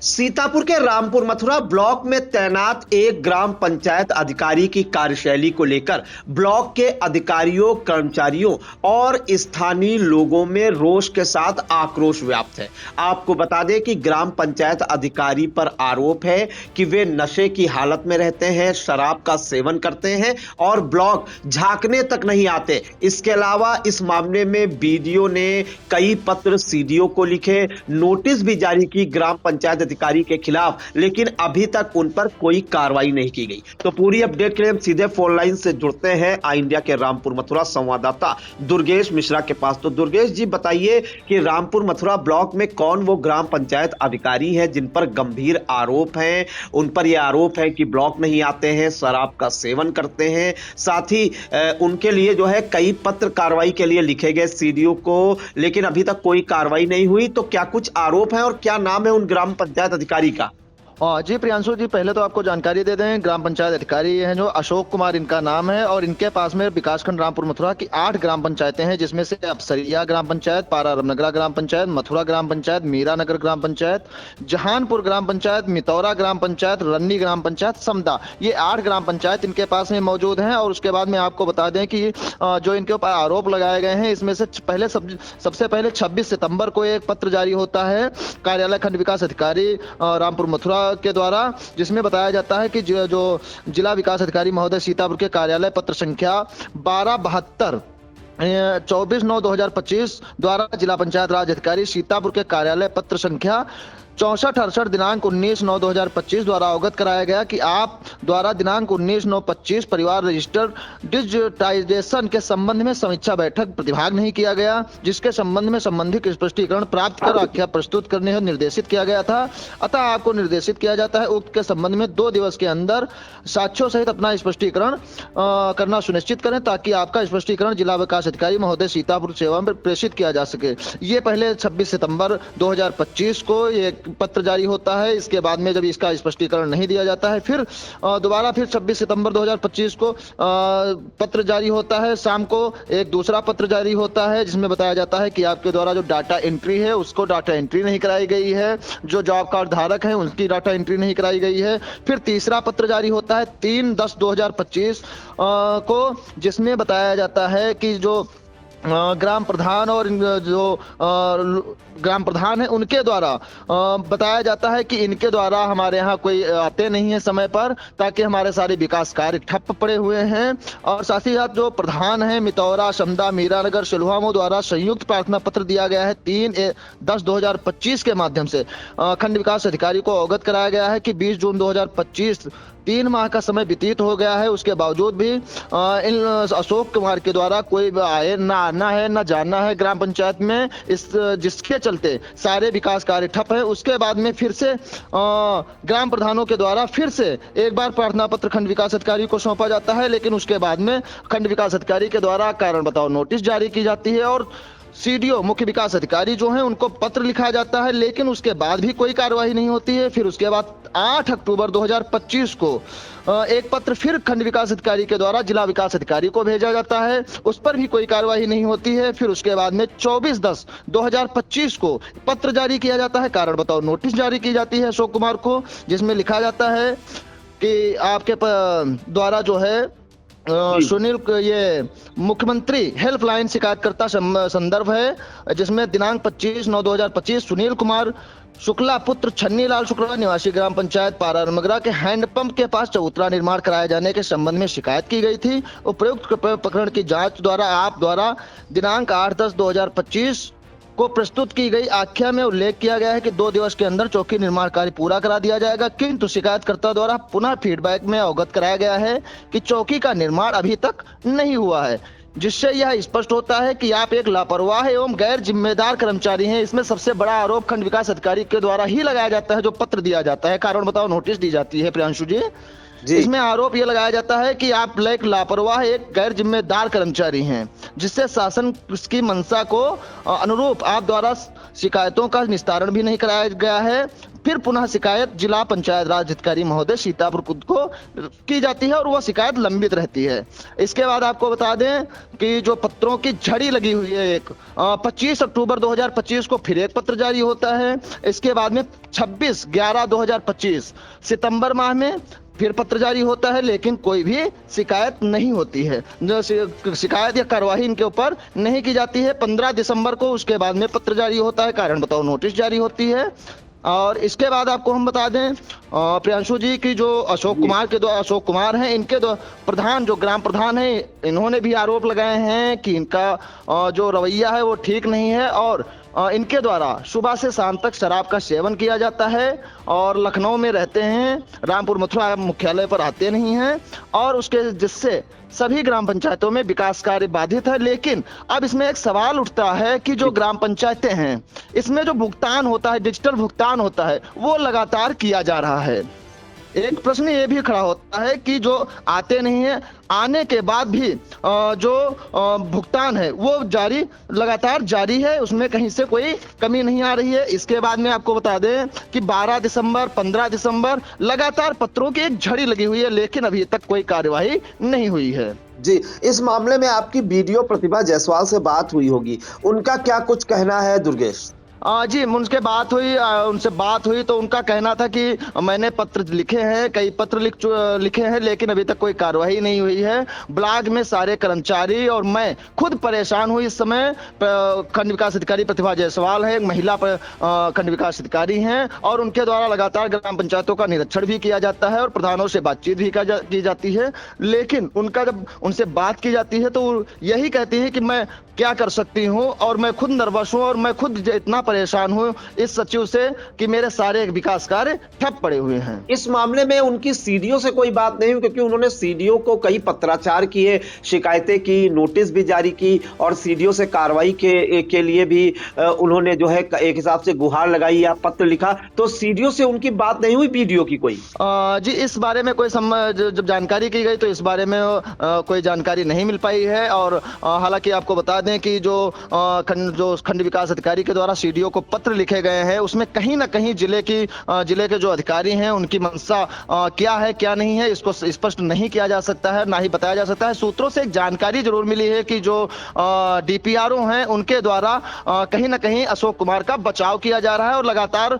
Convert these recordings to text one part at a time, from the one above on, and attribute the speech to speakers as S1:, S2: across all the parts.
S1: सीतापुर के रामपुर मथुरा ब्लॉक में तैनात एक ग्राम पंचायत अधिकारी की कार्यशैली को लेकर ब्लॉक के अधिकारियों, कर्मचारियों और स्थानीय लोगों में रोष के साथ आक्रोश व्याप्त है। आपको बता दें कि ग्राम पंचायत अधिकारी पर आरोप है कि वे नशे की हालत में रहते हैं, शराब का सेवन करते हैं और ब्लॉक झांकने तक नहीं आते। इसके अलावा इस मामले में बीडीओ ने कई पत्र सीडीओ को लिखे, नोटिस भी जारी की ग्राम पंचायत अधिकारी के खिलाफ, लेकिन अभी तक उन पर कोई कार्रवाई नहीं की गई। तो पूरी अपडेट के लिए हम सीधे फोन लाइन से जुड़ते हैं आई इंडिया के रामपुर मथुरा संवाददाता दुर्गेश मिश्रा के पास। तो दुर्गेश जी बताइए कि रामपुर मथुरा ब्लॉक में कौन वो ग्राम पंचायत अधिकारी है जिन पर गंभीर आरोप हैं? उन पर यह आरोप है कि ब्लॉक नहीं आते हैं, शराब का सेवन करते हैं, साथ ही उनके लिए जो है कई पत्र कार्रवाई के लिए लिखे गए सीडीओ को, लेकिन अभी तक कोई कार्रवाई नहीं हुई। तो क्या कुछ आरोप है और क्या नाम है उन ग्राम पंचायत अधिकारी का?
S2: जी प्रियांशु जी, पहले तो आपको जानकारी दे दें, ग्राम पंचायत अधिकारी हैं जो अशोक कुमार इनका नाम है और इनके पास में विकासखंड रामपुर मथुरा की 8 ग्राम पंचायतें हैं, जिसमें से अफसरिया ग्राम पंचायत, पारा रमनगरा ग्राम पंचायत, मथुरा ग्राम पंचायत, मीरा नगर ग्राम पंचायत, जहानपुर ग्राम पंचायत, मितौरा ग्राम पंचायत, रन्नी ग्राम पंचायत, समदा, ये 8 ग्राम पंचायत इनके पास में मौजूद हैं। और उसके बाद में आपको बता दें कि जो इनके ऊपर आरोप लगाए गए हैं, इसमें से सबसे पहले 26 सितंबर को एक पत्र जारी होता है कार्यालय खंड विकास अधिकारी रामपुर मथुरा के द्वारा, जिसमें बताया जाता है कि जो जिला विकास अधिकारी महोदय सीतापुर के कार्यालय पत्र संख्या 1272 24/9/2025 द्वारा जिला पंचायत राज अधिकारी सीतापुर के कार्यालय पत्र संख्या 6468 दिनांक 19/9/2025 द्वारा अवगत कराया गया कि आप द्वारा दिनांक 19/9/25 परिवार रजिस्टर डिजिटाइजेशन के संबंध में समीक्षा बैठक प्रतिभाग नहीं किया गया, जिसके संबंध में संबंधित स्पष्टीकरण प्राप्त कर आख्या प्रस्तुत करने हेतु निर्देशित किया गया था। अतः आपको निर्देशित किया जाता है उक्त के संबंध में 2 दिवस के अंदर साक्ष्यों सहित अपना स्पष्टीकरण करना सुनिश्चित करें, ताकि आपका स्पष्टीकरण जिला विकास अधिकारी महोदय सीतापुर सेवा में प्रेषित किया जा सके। ये पहले 26 सितंबर 2025 को ये पत्र जारी होता है। इसके बाद में जब इसका स्पष्टीकरण नहीं दिया जाता है, फिर दोबारा 26 सितंबर 2025 को पत्र जारी होता है। शाम को एक दूसरा पत्र जारी होता है, जिसमें बताया जाता है कि आपके द्वारा जो डाटा एंट्री है उसको डाटा एंट्री नहीं कराई गई है, जो जॉब कार्ड धारक है उनकी डाटा एंट्री नहीं कराई गई है। फिर तीसरा पत्र जारी होता है 3/10/2025 को, जिसमें बताया जाता है कि जो ग्राम प्रधान और जो ग्राम प्रधान है उनके द्वारा बताया जाता है कि इनके द्वारा हमारे यहाँ कोई आते नहीं है समय पर, ताकि हमारे सारे विकास कार्य ठप पड़े हुए हैं। और साथ ही साथ जो प्रधान है मितौरा, समदा, मीरानगर, सिलवामो द्वारा संयुक्त प्रार्थना पत्र दिया गया है 3/10/2025 के माध्यम से खंड विकास अधिकारी को अवगत कराया गया है कि 20 जून 2025 3 माह का समय व्यतीत हो गया है, उसके बावजूद भी इन अशोक कुमार के द्वारा कोई आए ना आना है ना जाना है ग्राम पंचायत में, जिसके चलते सारे विकास कार्य ठप है। उसके बाद में फिर से ग्राम प्रधानों के द्वारा फिर से एक बार प्रार्थना पत्र खंड विकास अधिकारी को सौंपा जाता है, लेकिन उसके बाद में खंड विकास अधिकारी के द्वारा कारण बताओ नोटिस जारी की जाती है और सीडीओ मुख्य विकास अधिकारी जो हैं उनको पत्र लिखा जाता है, लेकिन उसके बाद भी कोई कार्यवाही नहीं होती है। फिर उसके बाद 8 अक्टूबर 2025 को एक पत्र फिर खंड विकास अधिकारी के द्वारा जिला विकास अधिकारी को भेजा जाता है, उस पर भी कोई कार्यवाही नहीं होती है। फिर उसके बाद में 24/10/2025 को पत्र जारी किया जाता है, कारण बताओ नोटिस जारी की जाती है अशोक कुमार को, जिसमें लिखा जाता है कि आपके द्वारा जो है सुनील, ये मुख्यमंत्री हेल्पलाइन शिकायतकर्ता संदर्भ है, जिसमें दिनांक 25/9/2025 सुनील कुमार शुक्ला पुत्र छन्नी लाल शुक्ला निवासी ग्राम पंचायत पारा रमगरा के हैंडपंप के पास चबूतरा निर्माण कराए जाने के संबंध में शिकायत की गई थी। उपयुक्त प्रकरण की जांच द्वारा आप द्वारा दिनांक 8/10/2025 को प्रस्तुत की गई आख्या में उल्लेख किया गया है कि 2 दिवस के अंदर चौकी निर्माण कार्य पूरा करा दिया जाएगा, किंतु शिकायतकर्ता द्वारा पुनः फीडबैक में अवगत कराया गया है कि चौकी का निर्माण अभी तक नहीं हुआ है, जिससे यह स्पष्ट होता है कि आप एक लापरवाह एवं गैर जिम्मेदार कर्मचारी हैं। इसमें सबसे बड़ा आरोप खंड विकास अधिकारी के द्वारा ही लगाया जाता है, जो पत्र दिया जाता है, कारण बताओ नोटिस दी जाती है प्रियांशु जी। इसमें आरोप यह लगाया जाता है कि आप एक लापरवाह, एक गैर जिम्मेदार कर्मचारी हैं, जिससे शासन की मंशा को अनुरूप आप द्वारा शिकायतों का निस्तारण भी नहीं कराया गया है। फिर पुनः शिकायत जिला पंचायत राज अधिकारी महोदय सीतापुर को की जाती है और वह शिकायत लंबित रहती है। इसके बाद आपको बता दें कि जो पत्रों की झड़ी लगी हुई है, एक 25 अक्टूबर 2025 को फिर एक पत्र जारी होता है। इसके बाद में 26/11/2025 सितंबर माह में फिर पत्र जारी होता है, लेकिन कोई भी शिकायत नहीं होती है, जो शिकायत या कार्यवाही इनके ऊपर नहीं की जाती है। 15 दिसंबर को उसके बाद में पत्र जारी होता है, कारण बताओ नोटिस जारी होती है। और इसके बाद आपको हम बता दें प्रियांशु जी की जो अशोक कुमार हैं, इनके दो प्रधान जो ग्राम प्रधान हैं, इन्होंने भी आरोप लगाए हैं कि इनका जो रवैया है वो ठीक नहीं है और इनके द्वारा सुबह से शाम तक शराब का सेवन किया जाता है और लखनऊ में रहते हैं, रामपुर मथुरा मुख्यालय पर आते नहीं हैं और जिससे सभी ग्राम पंचायतों में विकास कार्य बाधित है। लेकिन अब इसमें एक सवाल उठता है कि जो ग्राम पंचायतें हैं, इसमें जो भुगतान होता है, डिजिटल भुगतान होता है, वो लगातार किया जा रहा है। एक प्रश्न ये भी खड़ा होता है कि जो आते नहीं है, आने के बाद भी जो भुगतान है वो लगातार जारी है, उसमें कहीं से कोई कमी नहीं आ रही है। इसके बाद में आपको बता दें कि 12 दिसंबर 15 दिसंबर लगातार पत्रों की एक झड़ी लगी हुई है, लेकिन अभी तक कोई कार्यवाही नहीं हुई है।
S1: जी, इस मामले में आपकी बीडीओ प्रतिभा जायसवाल से बात हुई होगी, उनका क्या कुछ कहना है दुर्गेश?
S2: जी, उनसे बात हुई तो उनका कहना था कि मैंने पत्र लिखे हैं, कई पत्र लिखे हैं, लेकिन अभी तक कोई कार्रवाई नहीं हुई है। ब्लॉक में सारे कर्मचारी और मैं खुद परेशान हुई। इस समय खंड विकास अधिकारी प्रतिभा जायसवाल है, एक महिला खंड विकास अधिकारी हैं और उनके द्वारा लगातार ग्राम पंचायतों का निरीक्षण भी किया जाता है और प्रधानों से बातचीत भी की जाती है। लेकिन जब उनसे बात की जाती है तो यही कहती है कि मैं क्या कर सकती हूँ और मैं खुद नर्वस हूँ और मैं खुद इतना परेशान हूँ इस सचिव से कि मेरे सारे विकास कार्य ठप पड़े हुए हैं।
S1: इस मामले में उनकी सीडीओ से कोई बात नहीं हुई, क्योंकि उन्होंने सीडीओ को कई पत्राचार किए, शिकायतें की, नोटिस भी जारी की और सीडीओ से कार्रवाई के लिए भी उन्होंने जो है एक हिसाब से गुहार लगाई या पत्र लिखा, तो सीडीओ से उनकी बात नहीं हुई बीडीओ की कोई?
S2: जी, इस बारे में कोई जब जानकारी की गई तो इस बारे में कोई जानकारी नहीं मिल पाई है। और हालांकि आपको बता दें कि जो खंड विकास अधिकारी के द्वारा सीडीओ को पत्र लिखे गए हैं, उसमें कहीं ना कहीं जिले के जो अधिकारी हैं उनकी मंशा क्या है क्या नहीं है, इसको स्पष्ट नहीं किया जा सकता है, ना ही बताया जा सकता है। सूत्रों से एक जानकारी जरूर मिली है कि जो डीपीआरओ हैं उनके द्वारा कहीं ना कहीं अशोक कुमार का बचाव किया जा रहा है और लगातार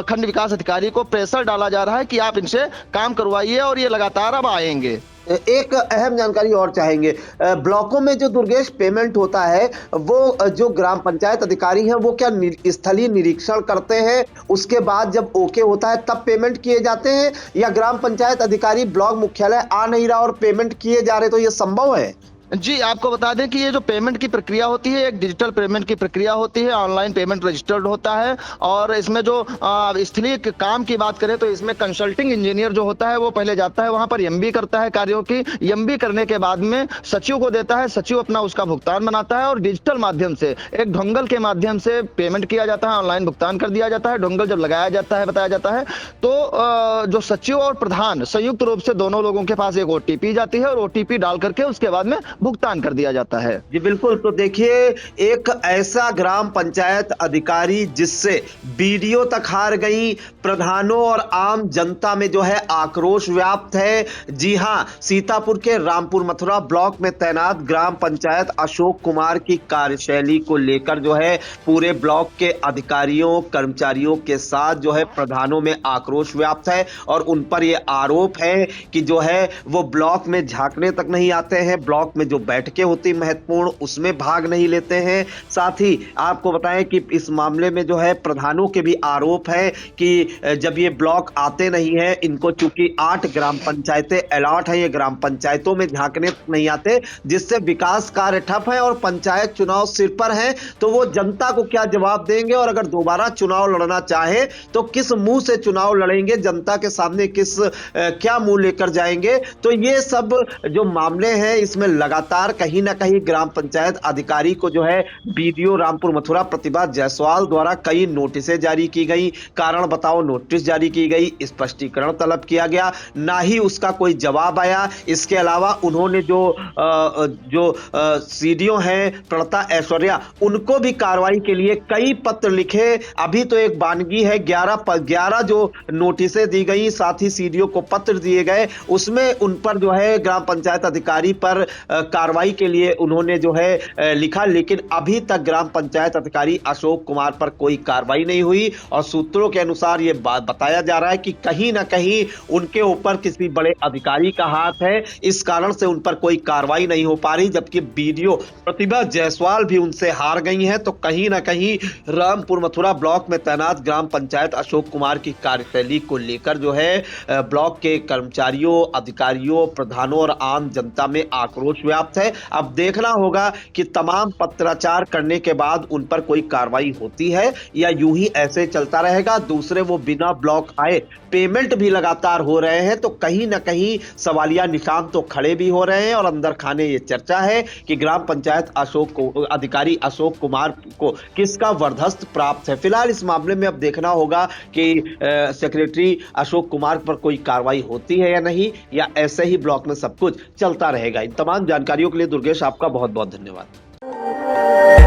S2: खंड विकास अधिकारी को प्रेशर डाला जा रहा है कि आप इनसे काम करवाइए और ये लगातार अब आएंगे।
S1: एक अहम जानकारी और चाहेंगे, ब्लॉकों में जो दुर्गेश पेमेंट होता है वो जो ग्राम पंचायत अधिकारी हैं वो क्या स्थलीय निरीक्षण करते हैं, उसके बाद जब ओके होता है तब पेमेंट किए जाते हैं, या ग्राम पंचायत अधिकारी ब्लॉक मुख्यालय आ नहीं रहा और पेमेंट किए जा रहे, तो ये संभव है?
S2: जी, आपको बता दें कि ये जो पेमेंट की प्रक्रिया होती है, एक डिजिटल पेमेंट की प्रक्रिया होती है, ऑनलाइन पेमेंट रजिस्टर्ड होता है और इसमें जो स्थलीय काम की बात करें तो इसमें कंसल्टिंग इंजीनियर जो होता है वो पहले जाता है, वहां पर एमबी करता है कार्यों की, एमबी करने के बाद में सचिव को देता है, सचिव अपना उसका भुगतान बनाता है और डिजिटल माध्यम से एक ढोंगल के माध्यम से पेमेंट किया जाता है, ऑनलाइन भुगतान कर दिया जाता है। ढोंगल जब लगाया जाता है, बताया जाता है, तो जो सचिव और प्रधान संयुक्त रूप से दोनों लोगों के पास एक ओटीपी जाती है और ओटीपी डाल करके उसके बाद में भुगतान कर दिया जाता है।
S1: जी बिल्कुल, तो देखिए एक ऐसा ग्राम पंचायत अधिकारी जिससे बीडीओ तक हार गई, प्रधानों और आम जनता में जो है आक्रोश व्याप्त है। जी हां, सीतापुर के रामपुर मथुरा ब्लॉक में तैनात ग्राम पंचायत अशोक कुमार की कार्यशैली को लेकर जो है पूरे ब्लॉक के अधिकारियों कर्मचारियों के साथ जो है प्रधानों में आक्रोश व्याप्त है और उन पर यह आरोप है कि जो है वो ब्लॉक में झांकने तक नहीं आते हैं, ब्लॉक में जो बैठकें होती महत्वपूर्ण उसमें भाग नहीं लेते हैं। साथ ही आपको बताएं कि इस मामले में जो है प्रधानों के भी आरोप है कि जब ये ब्लॉक आते नहीं है, इनको चूंकि 8 ग्राम पंचायतें अलॉट है, ये ग्राम पंचायतों में झांकने नहीं आते, जिससे विकास कार्य ठप है और पंचायत चुनाव सिर पर है, तो वो जनता को क्या जवाब देंगे और अगर दोबारा चुनाव लड़ना चाहे तो किस मुंह से चुनाव लड़ेंगे, जनता के सामने क्या मुंह लेकर जाएंगे। तो ये सब जो मामले हैं इसमें लगा लगातार कहीं ना कहीं ग्राम पंचायत अधिकारी को जो है बीडीओ रामपुर मथुरा प्रतिभा जायसवाल द्वारा कई नोटिसें जारी की गई, कारण बताओ नोटिस जारी की गई, स्पष्टीकरण तलब किया गया, ना ही उसका कोई जवाब आया। इसके अलावा उन्होंने जो सीडीओ हैं प्रणता ऐश्वर्या, उनको भी कार्रवाई के लिए कई पत्र लिखे। अभी तो एक वानगी है, 11 जो नोटिसें दी गई, साथ ही सीडीओ को पत्र दिए गए, उसमें उन पर जो है ग्राम पंचायत अधिकारी पर कार्रवाई के लिए उन्होंने जो है लिखा, लेकिन अभी तक ग्राम पंचायत अधिकारी अशोक कुमार पर कोई कार्रवाई नहीं हुई। और सूत्रों के अनुसार यह बताया जा रहा है कि कहीं ना कहीं उनके ऊपर किसी बड़े अधिकारी का हाथ है, इस कारण से उन पर कोई कार्रवाई नहीं हो पा रही। जबकि बीडीओ प्रतिभा जायसवाल भी उनसे हार गई हैं, तो कहीं ना कहीं रामपुर मथुरा ब्लॉक में तैनात ग्राम पंचायत अशोक कुमार की कार्यशैली को लेकर जो है ब्लॉक के कर्मचारियों, अधिकारियों, प्रधानों और आम जनता में आक्रोश व्याप्त है। अब देखना होगा कि तमाम पत्राचार करने के बाद उन पर कोई कार्रवाई होती है या यूं ही ऐसे चलता रहेगा। दूसरे वो बिना ब्लॉक आए पेमेंट भी लगातार हो रहे हैं, तो कहीं ना कहीं सवालिया निशान तो खड़े भी हो रहे हैं। और अंदर खाने ये चर्चा है कि ग्राम पंचायत अधिकारी अशोक कुमार को किसका वरदस्त प्राप्त है। फिलहाल इस मामले में अब देखना होगा कि सेक्रेटरी अशोक कुमार पर कोई कार्रवाई होती है या नहीं, या ऐसे ही ब्लॉक में सब कुछ चलता रहेगा। इन तमाम जानकारियों के लिए दुर्गेश आपका बहुत बहुत धन्यवाद।